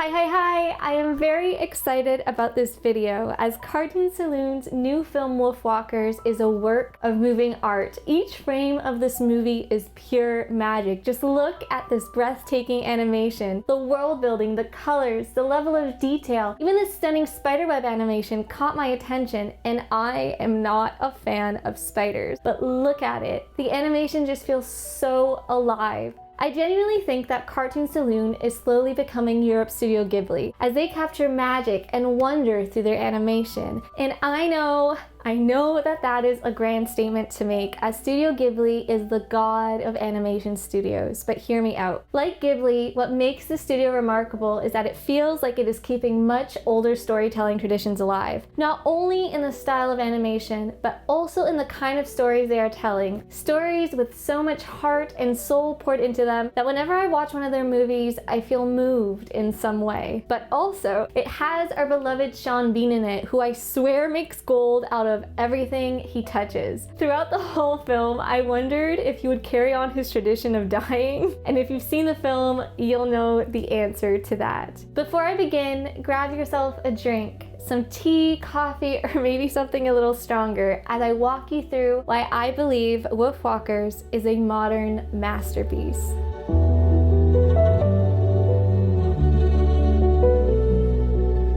Hi! I am very excited about this video as Cartoon Saloon's new film Wolfwalkers is a work of moving art. Each frame of this movie is pure magic. Just look at this breathtaking animation. The world building, the colors, the level of detail, even the stunning spiderweb animation caught my attention, and I am not a fan of spiders. But look at it. The animation just feels so alive. I genuinely think that Cartoon Saloon is slowly becoming Europe's Studio Ghibli as they capture magic and wonder through their animation. And I know that is a grand statement to make, as Studio Ghibli is the god of animation studios, but hear me out. Like Ghibli, what makes the studio remarkable is that it feels like it is keeping much older storytelling traditions alive, not only in the style of animation, but also in the kind of stories they are telling. Stories with so much heart and soul poured into them that whenever I watch one of their movies, I feel moved in some way. But also, it has our beloved Sean Bean in it, who I swear makes gold out of everything he touches. Throughout the whole film, I wondered if he would carry on his tradition of dying, and if you've seen the film, you'll know the answer to that. Before I begin, grab yourself a drink, some tea, coffee, or maybe something a little stronger as I walk you through why I believe Wolfwalkers is a modern masterpiece.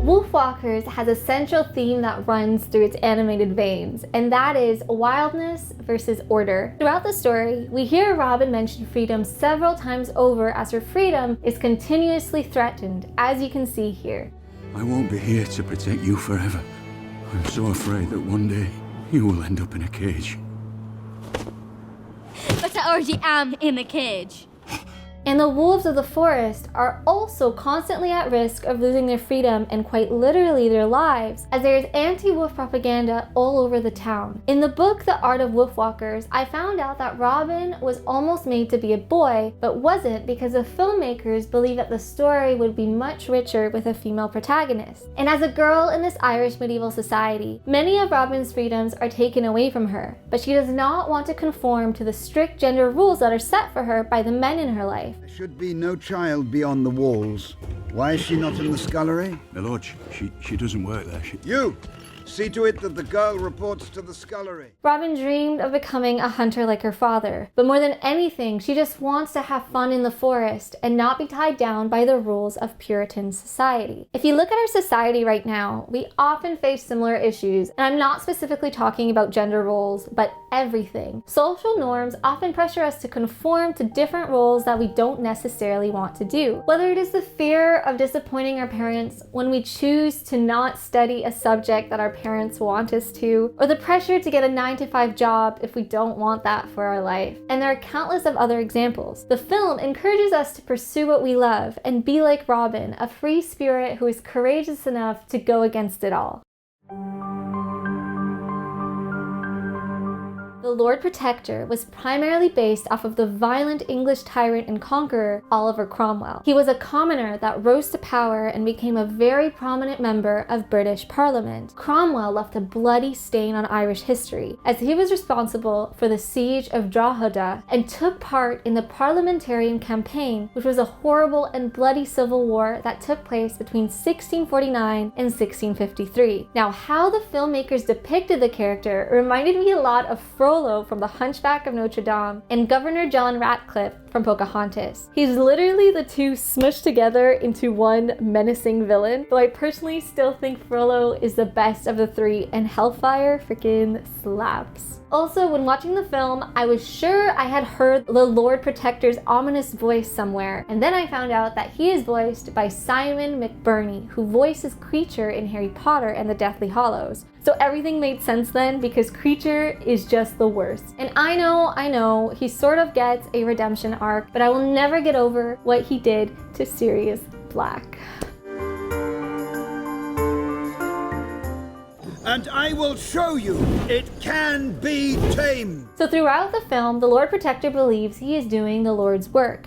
Wolfwalkers has a central theme that runs through its animated veins, and that is wildness versus order. Throughout the story, we hear Robin mention freedom several times over as her freedom is continuously threatened, as you can see here. I won't be here to protect you forever. I'm so afraid that one day you will end up in a cage. But I already am in a cage. And the wolves of the forest are also constantly at risk of losing their freedom and quite literally their lives, as there is anti-wolf propaganda all over the town. In the book The Art of Wolfwalkers, I found out that Robin was almost made to be a boy, but wasn't because the filmmakers believed that the story would be much richer with a female protagonist. And as a girl in this Irish medieval society, many of Robin's freedoms are taken away from her, but she does not want to conform to the strict gender rules that are set for her by the men in her life. There should be no child beyond the walls. Why is she not in the scullery? The lodge, she doesn't work there. You! See to it that the girl reports to the scullery. Robin dreamed of becoming a hunter like her father, but more than anything, she just wants to have fun in the forest and not be tied down by the rules of Puritan society. If you look at our society right now, we often face similar issues, and I'm not specifically talking about gender roles, but everything. Social norms often pressure us to conform to different roles that we don't necessarily want to do. Whether it is the fear of disappointing our parents when we choose to not study a subject that our parents want us to, or the pressure to get a 9-to-5 job if we don't want that for our life. And there are countless of other examples. The film encourages us to pursue what we love and be like Robin, a free spirit who is courageous enough to go against it all. The Lord Protector was primarily based off of the violent English tyrant and conqueror Oliver Cromwell. He was a commoner that rose to power and became a very prominent member of British Parliament. Cromwell left a bloody stain on Irish history, as he was responsible for the siege of Drogheda and took part in the Parliamentarian Campaign, which was a horrible and bloody civil war that took place between 1649 and 1653. Now, how the filmmakers depicted the character reminded me a lot of Frollo from The Hunchback of Notre Dame and Governor John Ratcliffe from Pocahontas. He's literally the two smushed together into one menacing villain, though I personally still think Frollo is the best of the three, and Hellfire freaking slaps. Also, when watching the film, I was sure I had heard the Lord Protector's ominous voice somewhere, and then I found out that he is voiced by Simon McBurney, who voices Kreacher in Harry Potter and the Deathly Hallows. So everything made sense then, because Kreacher is just the worst. And I know, he sort of gets a redemption arc, but I will never get over what he did to Sirius Black. And I will show you it can be tamed. So throughout the film, the Lord Protector believes he is doing the Lord's work.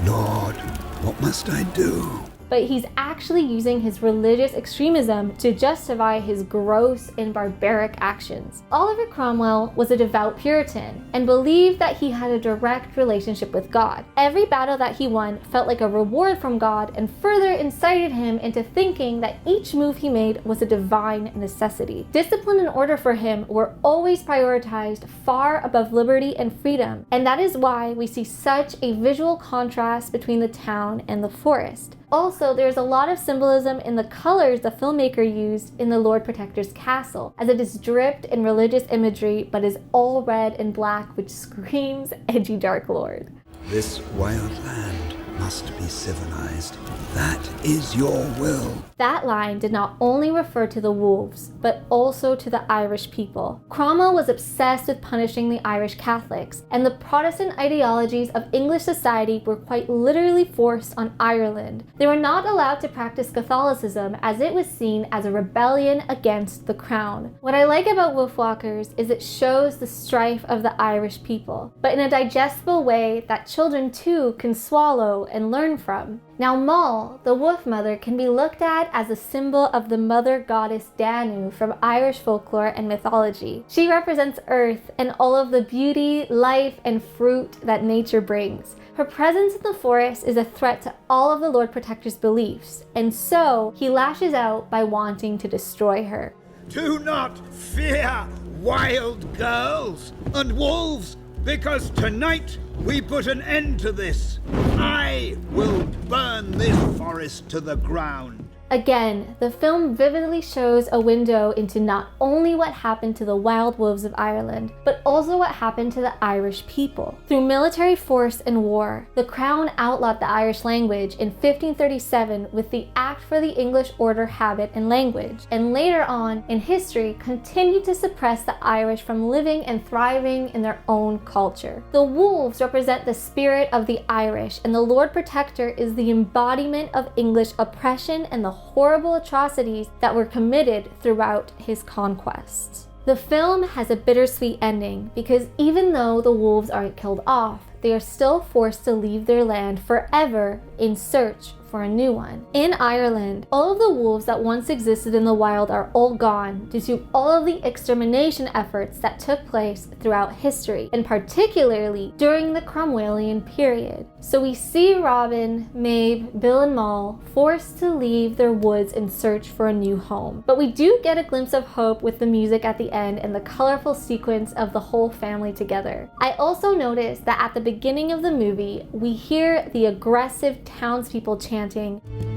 Lord, what must I do? but he's actually using his religious extremism to justify his gross and barbaric actions. Oliver Cromwell was a devout Puritan and believed that he had a direct relationship with God. Every battle that he won felt like a reward from God and further incited him into thinking that each move he made was a divine necessity. Discipline and order for him were always prioritized far above liberty and freedom, and that is why we see such a visual contrast between the town and the forest. Also, there's a lot of symbolism in the colors the filmmaker used in the Lord Protector's castle, as it is dripped in religious imagery but is all red and black, which screams edgy Dark Lord. This wild land must be civilized. That is your will. That line did not only refer to the wolves, but also to the Irish people. Cromwell was obsessed with punishing the Irish Catholics, and the Protestant ideologies of English society were quite literally forced on Ireland. They were not allowed to practice Catholicism as it was seen as a rebellion against the crown. What I like about Wolfwalkers is it shows the strife of the Irish people, but in a digestible way that children too can swallow and learn from. Now Moll, the wolf mother, can be looked at as a symbol of the mother goddess Danu from Irish folklore and mythology. She represents earth and all of the beauty, life, and fruit that nature brings. Her presence in the forest is a threat to all of the Lord Protector's beliefs, and so he lashes out by wanting to destroy her. Do not fear wild girls and wolves, because tonight we put an end to this. I will burn this forest to the ground. Again, the film vividly shows a window into not only what happened to the wild wolves of Ireland, but also what happened to the Irish people. Through military force and war, the Crown outlawed the Irish language in 1537 with the Act for the English Order, Habit and Language, and later on in history continued to suppress the Irish from living and thriving in their own culture. The wolves represent the spirit of the Irish, and the Lord Protector is the embodiment of English oppression and the horrible atrocities that were committed throughout his conquests. The film has a bittersweet ending because even though the wolves aren't killed off, they are still forced to leave their land forever in search for a new one. In Ireland, all of the wolves that once existed in the wild are all gone due to all of the extermination efforts that took place throughout history, and particularly during the Cromwellian period. So we see Robin, Maeve, Bill and Moll forced to leave their woods in search for a new home. But we do get a glimpse of hope with the music at the end and the colorful sequence of the whole family together. I also noticed that at the beginning of the movie, we hear the aggressive townspeople chanting,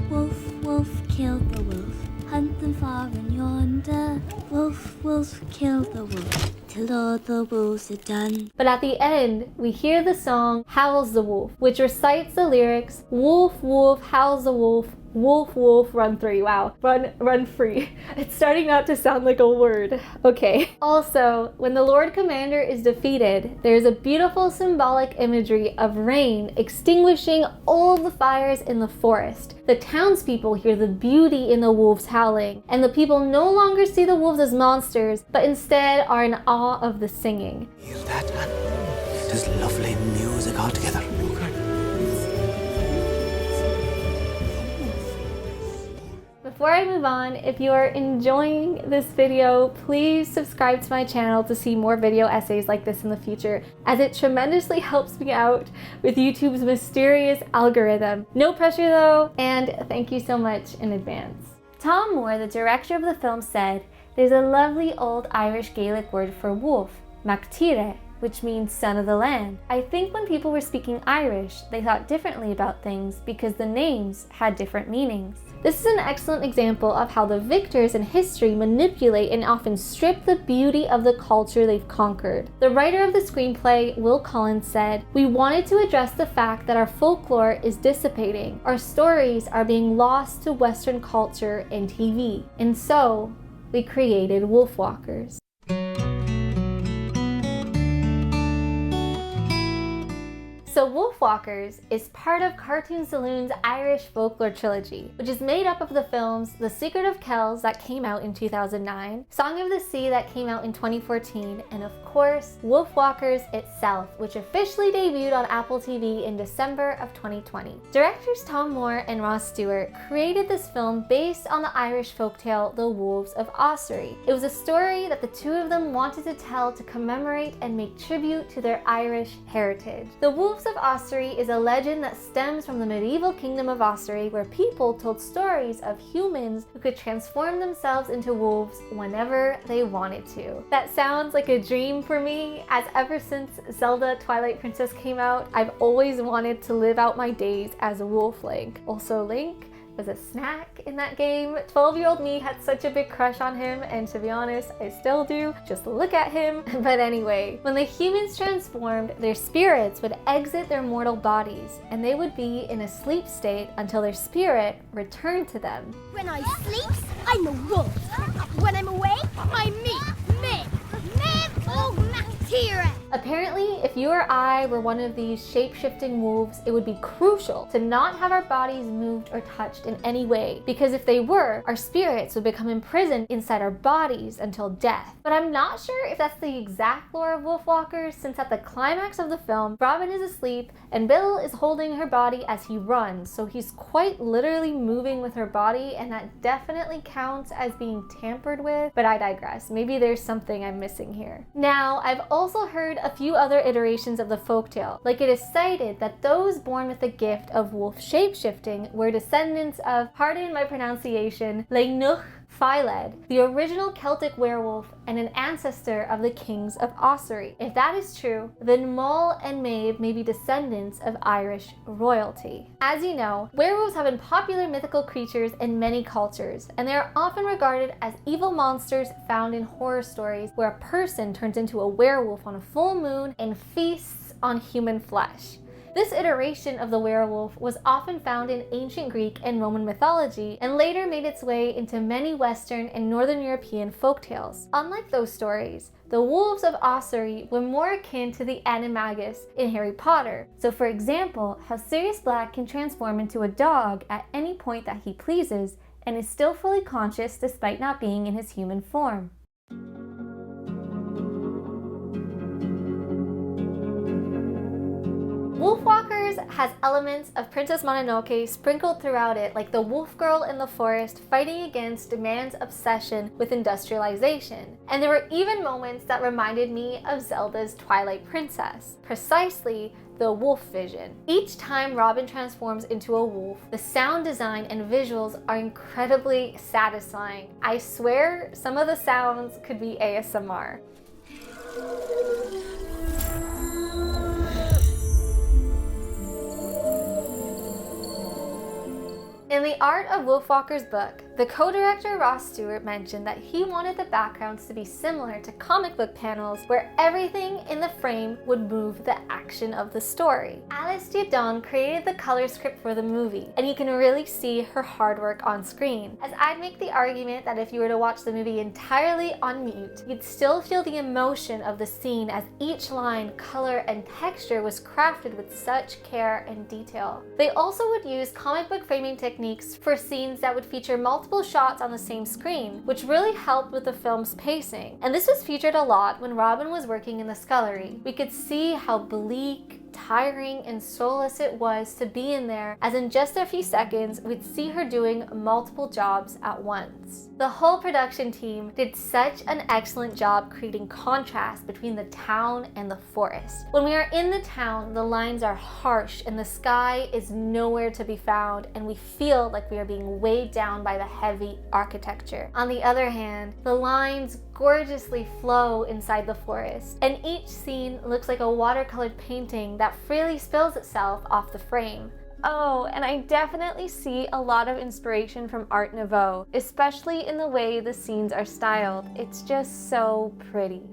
Wolf, wolf, kill the wolf. Hunt them far and yonder. Wolf, wolf, kill the wolf. Till all the wolves are done. but at the end, we hear the song Howls the Wolf, which recites the lyrics, Wolf, wolf, howls the wolf, wolf, wolf, run free. Wow, run free. It's starting not to sound like a word. Okay. Also, when the Lord Commander is defeated, there's a beautiful symbolic imagery of rain extinguishing all of the fires in the forest. The townspeople hear the beauty in the wolves howling, and the people no longer see the wolves as monsters, but instead are in awe of the singing. Hear that, man? It is lovely music altogether. Before I move on, if you are enjoying this video, please subscribe to my channel to see more video essays like this in the future, as it tremendously helps me out with YouTube's mysterious algorithm. No pressure though, and thank you so much in advance. Tomm Moore, the director of the film, said, "There's a lovely old Irish Gaelic word for wolf, mactire, which means son of the land. I think when people were speaking Irish, they thought differently about things because the names had different meanings." This is an excellent example of how the victors in history manipulate and often strip the beauty of the culture they've conquered. The writer of the screenplay, Will Collins, said, "We wanted to address the fact that our folklore is dissipating. Our stories are being lost to Western culture and TV. And so, we created Wolfwalkers." So Wolfwalkers is part of Cartoon Saloon's Irish folklore trilogy, which is made up of the films The Secret of Kells that came out in 2009, Song of the Sea that came out in 2014, and of course, Wolfwalkers itself, which officially debuted on Apple TV in December of 2020. Directors Tomm and Ross Stewart created this film based on the Irish folktale The Wolves of Ossory. It was a story that the two of them wanted to tell to commemorate and make tribute to their Irish heritage. The Wolves of Ossory is a legend that stems from the medieval kingdom of Ossory, where people told stories of humans who could transform themselves into wolves whenever they wanted to. That sounds like a dream for me, as ever since Zelda Twilight Princess came out, I've always wanted to live out my days as a wolf Link. Also, Link was a snack in that game. 12-year-old me had such a big crush on him, and to be honest, I still do. Just look at him. But anyway, when the humans transformed, their spirits would exit their mortal bodies, and they would be in a sleep state until their spirit returned to them. When I sleep, I'm a wolf. When I'm awake, I'm me. Apparently, if you or I were one of these shape-shifting wolves, it would be crucial to not have our bodies moved or touched in any way, because if they were, our spirits would become imprisoned inside our bodies until death. But I'm not sure if that's the exact lore of Wolfwalkers, since at the climax of the film, Robin is asleep and Bill is holding her body as he runs, so he's quite literally moving with her body, and that definitely counts as being tampered with, but I digress. Maybe there's something I'm missing here. Now, I've also heard a few other iterations of the folktale. Like, it is cited that those born with the gift of wolf shapeshifting were descendants of, pardon my pronunciation, Leinach Philed, the original Celtic werewolf and an ancestor of the kings of Ossory. If that is true, then Mull and Maeve may be descendants of Irish royalty. As you know, werewolves have been popular mythical creatures in many cultures, and they are often regarded as evil monsters found in horror stories where a person turns into a werewolf on a full moon and feasts on human flesh. This iteration of the werewolf was often found in ancient Greek and Roman mythology, and later made its way into many Western and Northern European folktales. Unlike those stories, the wolves of Ossory were more akin to the animagus in Harry Potter. So for example, how Sirius Black can transform into a dog at any point that he pleases, and is still fully conscious despite not being in his human form. Wolfwalkers has elements of Princess Mononoke sprinkled throughout it, like the wolf girl in the forest fighting against man's obsession with industrialization. And there were even moments that reminded me of Zelda's Twilight Princess, precisely the wolf vision. Each time Robin transforms into a wolf, the sound design and visuals are incredibly satisfying. I swear some of the sounds could be ASMR. In the Art of Wolfwalkers book, the co-director Ross Stewart mentioned that he wanted the backgrounds to be similar to comic book panels where everything in the frame would move the action of the story. Alice Diabdon created the color script for the movie, and you can really see her hard work on screen. As I'd make the argument that if you were to watch the movie entirely on mute, you'd still feel the emotion of the scene, as each line, color, and texture was crafted with such care and detail. They also would use comic book framing techniques for scenes that would feature multiple shots on the same screen, which really helped with the film's pacing. And this was featured a lot when Robin was working in the scullery. We could see how bleak, tiring, and soulless it was to be in there, as in just a few seconds we'd see her doing multiple jobs at once. The whole production team did such an excellent job creating contrast between the town and the forest. When we are in the town, the lines are harsh and the sky is nowhere to be found, and we feel like we are being weighed down by the heavy architecture. On the other hand, the lines gorgeously flow inside the forest, and each scene looks like a watercolored painting that freely spills itself off the frame. Oh, and I definitely see a lot of inspiration from Art Nouveau, especially in the way the scenes are styled. It's just so pretty.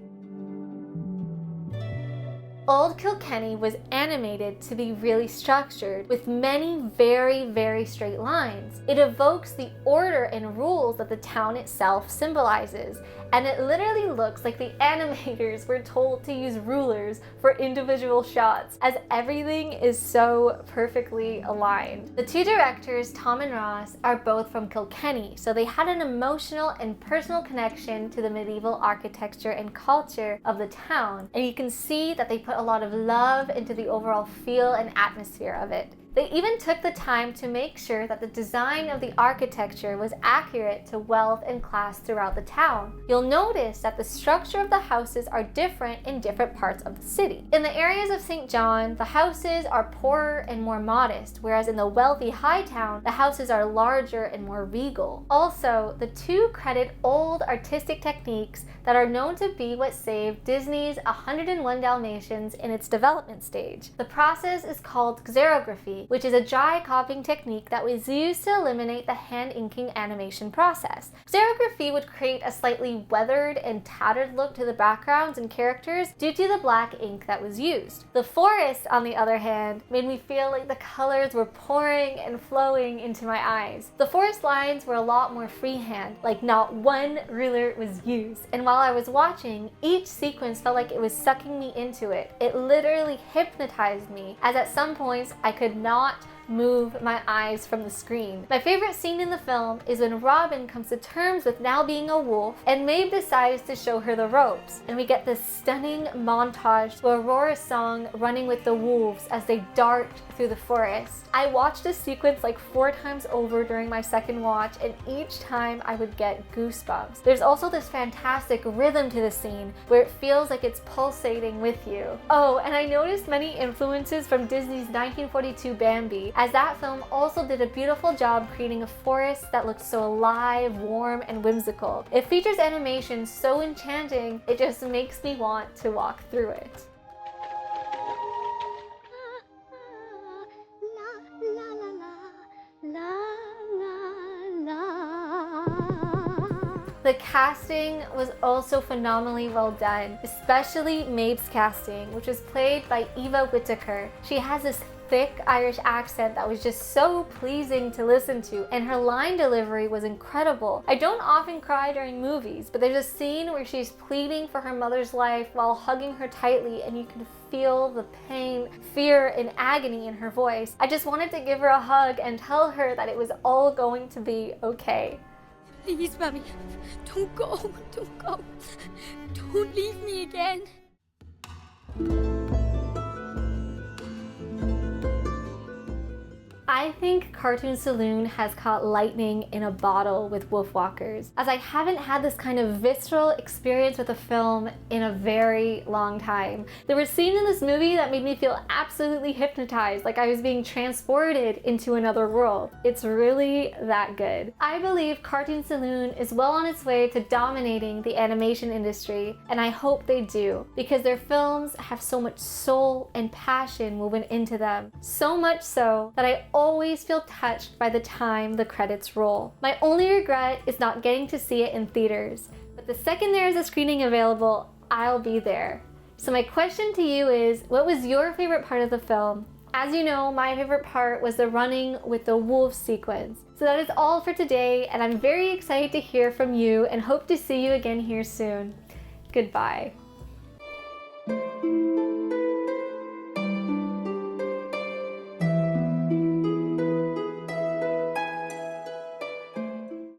Old Kilkenny was animated to be really structured, with many very straight lines. It evokes the order and rules that the town itself symbolizes, and it literally looks like the animators were told to use rulers for individual shots, as everything is so perfectly aligned. The two directors, Tomm and Ross, are both from Kilkenny, so they had an emotional and personal connection to the medieval architecture and culture of the town, and you can see that they put a lot of love into the overall feel and atmosphere of it. They even took the time to make sure that the design of the architecture was accurate to wealth and class throughout the town. You'll notice that the structure of the houses are different in different parts of the city. In the areas of St. John, the houses are poorer and more modest, whereas in the wealthy high town, the houses are larger and more regal. Also, the two credit old artistic techniques that are known to be what saved Disney's 101 Dalmatians in its development stage. The process is called xerography, which is a dry copying technique that was used to eliminate the hand inking animation process. Xerography would create a slightly weathered and tattered look to the backgrounds and characters due to the black ink that was used. The forest, on the other hand, made me feel like the colors were pouring and flowing into my eyes. The forest lines were a lot more freehand, like not one ruler was used, and while I was watching, each sequence felt like it was sucking me into it. It literally hypnotized me, as at some points I could not move my eyes from the screen. My favorite scene in the film is when Robin comes to terms with now being a wolf and Maeve decides to show her the ropes, and we get this stunning montage to Aurora's song Running with the Wolves as they dart through the forest. I watched this sequence like 4 times over during my second watch, and each time I would get goosebumps. There's also this fantastic rhythm to the scene where it feels like it's pulsating with you. Oh, and I noticed many influences from Disney's 1942 Bambi, as that film also did a beautiful job creating a forest that looked so alive, warm, and whimsical. It features animation so enchanting, it just makes me want to walk through it. The casting was also phenomenally well done, especially Maeve's casting, which was played by Eva Whittaker. She has this thick Irish accent that was just so pleasing to listen to, and her line delivery was incredible. I don't often cry during movies, but there's a scene where she's pleading for her mother's life while hugging her tightly, and you can feel the pain, fear, and agony in her voice. I just wanted to give her a hug and tell her that it was all going to be okay. Please, Mummy, don't go, don't go. Don't leave me again. I think Cartoon Saloon has caught lightning in a bottle with Wolfwalkers, as I haven't had this kind of visceral experience with a film in a very long time. There were scenes in this movie that made me feel absolutely hypnotized, like I was being transported into another world. It's really that good. I believe Cartoon Saloon is well on its way to dominating the animation industry, and I hope they do, because their films have so much soul and passion woven into them. So much so that I always feel touched by the time the credits roll. My only regret is not getting to see it in theaters, but the second there is a screening available, I'll be there. So my question to you is, what was your favorite part of the film? As you know, my favorite part was the running with the wolves sequence. So that is all for today, and I'm very excited to hear from you and hope to see you again here soon. Goodbye.